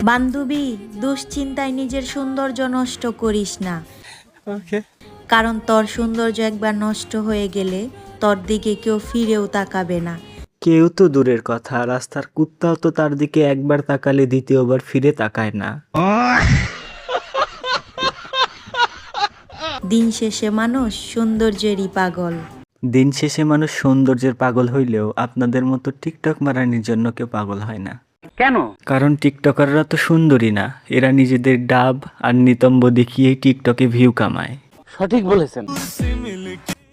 বান্ধবী, দুশ্চিন্তায় নিজের সৌন্দর্য নষ্ট করিস না। ওকে। কারণ তোর সৌন্দর্য একবার নষ্ট হয়ে গেলে তোর দিকে কেউ ফিরেও তাকাবে না। কেউ তো দূরের কথা, রাস্তার কুত্তাও তো তার দিকে একবার তাকালে দ্বিতীয়বার ফিরে তাকায় না। দিন শেষে মানুষ সৌন্দর্যেরই পাগল। দিন শেষে মানুষ সৌন্দর্যের পাগল হইলেও আপনাদের মতো টিকটক মারানির জন্য কেউ পাগল হয় না। কেন? কারণ টিকটকাররা তো সুন্দরী না, এরা নিজেদের ডাব আর নিতম্ব দেখিয়েই টিকটকে ভিউ কামায়। সঠিক বলেছেন।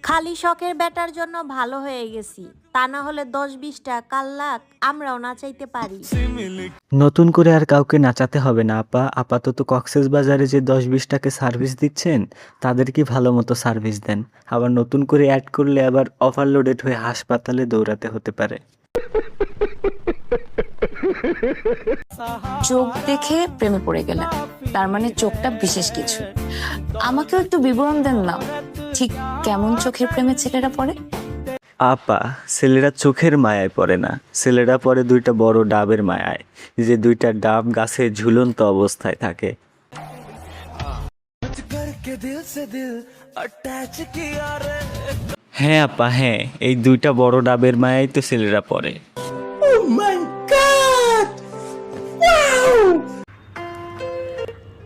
খালি শখের ব্যাটার জন্য ভালো হয়ে গেছি, তা না হলে 10-20টা কাল লাখ আমরাও নাচাইতে পারি। নতুন করে আর কাউকে নাচাতে হবে না আপা, আপাতত কক্সেস বাজারে যে 10-20টাকে সার্ভিস দিচ্ছেন তাদেরকে ভালো মতো সার্ভিস দেন। আবার নতুন করে অ্যাড করলে আবার ওভারলোডেড হয়ে হাসপাতালে দৌড়াতে হতে পারে। চোখ দেখে প্রেমে পড়ে গেলেন, তার মানে চোখটা বিশেষ কিছু। আমাকেও একটু বিবরণ দেন না, ঠিক কেমন চোখের প্রেমে ছেলেরা পড়ে? আপা, ছেলেরা চোখের মায়ায় পড়ে না, ছেলেরা পড়ে দুইটা বড় ডাবের মায়ায়, যে দুইটা ডাব গাছে ঝুলন্ত অবস্থায় থাকে। হ্যাঁ আপা হ্যাঁ, এই দুইটা বড় ডাবের মায়াই তো ছেলেরা পড়ে।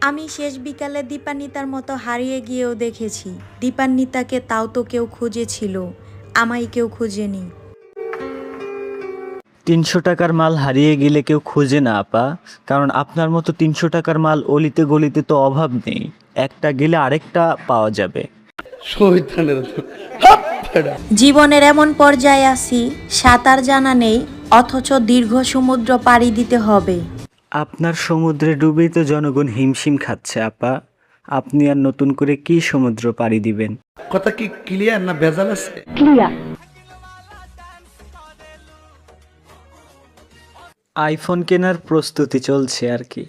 আমি শেষ বিকালে দীপান্বিতার মতো হারিয়ে গিয়েও দেখেছি। দীপান্বিতাকে তাও তো কেউ খুঁজেছিল, আমায় কেউ খুঁজেনি। 300 টাকার মাল হারিয়ে গেলে কেউ খোঁজে না আপা, কারণ আপনার মতো 300 টাকার মাল অলিতে গলিতে তো অভাব নেই, একটা গেলে আরেকটা পাওয়া যাবে। জীবনের এমন পর্যায়ে আছি, সাঁতার জানা নেই, অথচ দীর্ঘ সমুদ্র পাড়ি দিতে হবে। আপনার সমুদ্রে ডুবেই তো জনগণ হিমশিম খাচ্ছে আপা, আপনি আর নতুন করে কি সমুদ্র পাড়ি দিবেন? কথা কি ক্লিয়ার না ভেজাল আছে? আইফোন কেনার প্রস্তুতি চলছে আর কি।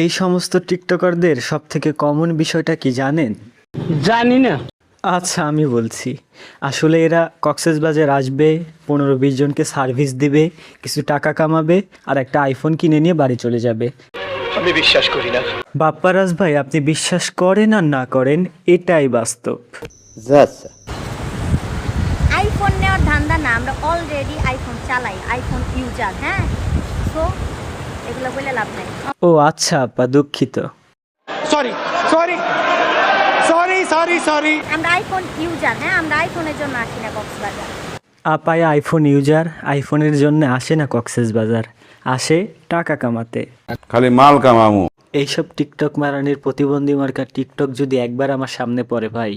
এই সমস্ত টিকটকারদের সব থেকে কমন বিষয়টা কি জানেন? জানি না। আচ্ছা আমি বলছি, আসলে এরা কক্সবাজার আসবে, 15-20 জনকে সার্ভিস দিবে, কিছু টাকা কামাবে আর একটা আইফোন কিনে নিয়ে বাড়ি চলে যাবে। আমি বিশ্বাস করি না। বাপ্পারাজ ভাই, আপনি বিশ্বাস করেন আর না করেন, এটাই বাস্তব। আইফোন নেওয়ার ধান্দা না, আমরা অলরেডি আইফোন চালাই, আইফোন ইউজার। হ্যাঁ, তো এগুলো বলে লাভ নাই। ও আচ্ছা আপা, দুঃখিত। Sorry sorry sorry sorry sorry. আমরা আইফোন ইউজার। হ্যাঁ, আমরা আইফোনের জন্য আসি না কক্সবাজার। আপায় আইফোন ইউজার, আইফোনের জন্য আসে না কক্সবাজার, আসে টাকা কামাতে। খালি মাল কামামু। এইসব টিকটক মারানির প্রতিবন্ধী মার্কা টিকটক যদি একবার আমার সামনে পড়ে ভাই,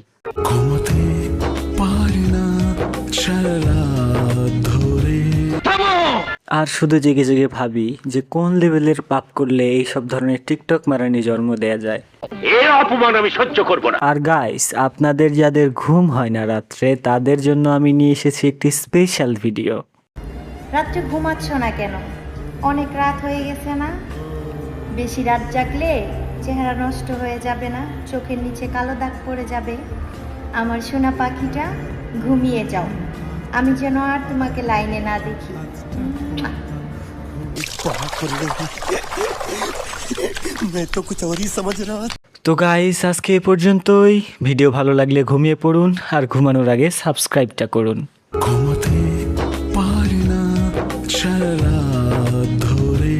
আর শুধু জেগে জেগে ভাবি যে কোন লেভেলের পাপ করলে এইসব ধরনের টিকটক মারানি জন্ম দেয়া যায়। এর অপমান আমি সহ্য করব না। আর গাইস, আপনাদের যাদের ঘুম হয় না রাত্রে, তাদের জন্য আমি নিয়ে এসেছি একটি স্পেশাল ভিডিও। রাত্রে ঘুমাচ্ছ না কেন? অনেক রাত হয়ে গেছে না? বেশি রাত জাগলে চেহারা নষ্ট হয়ে যাবে না? চোখের নিচে কালো দাগ পড়ে যাবে? আমার সোনা পাখিটা, ঘুমিয়ে যাও, আমি যেন আর তোমাকে লাইনে না দেখি। তো গাইস, আজকে এ পর্যন্তই। ভিডিও ভালো লাগলে ঘুমিয়ে পড়ুন, আর ঘুমানোর আগে সাবস্ক্রাইবটা করুন। ঘুমাতে পারি না সারা রাত ধরে।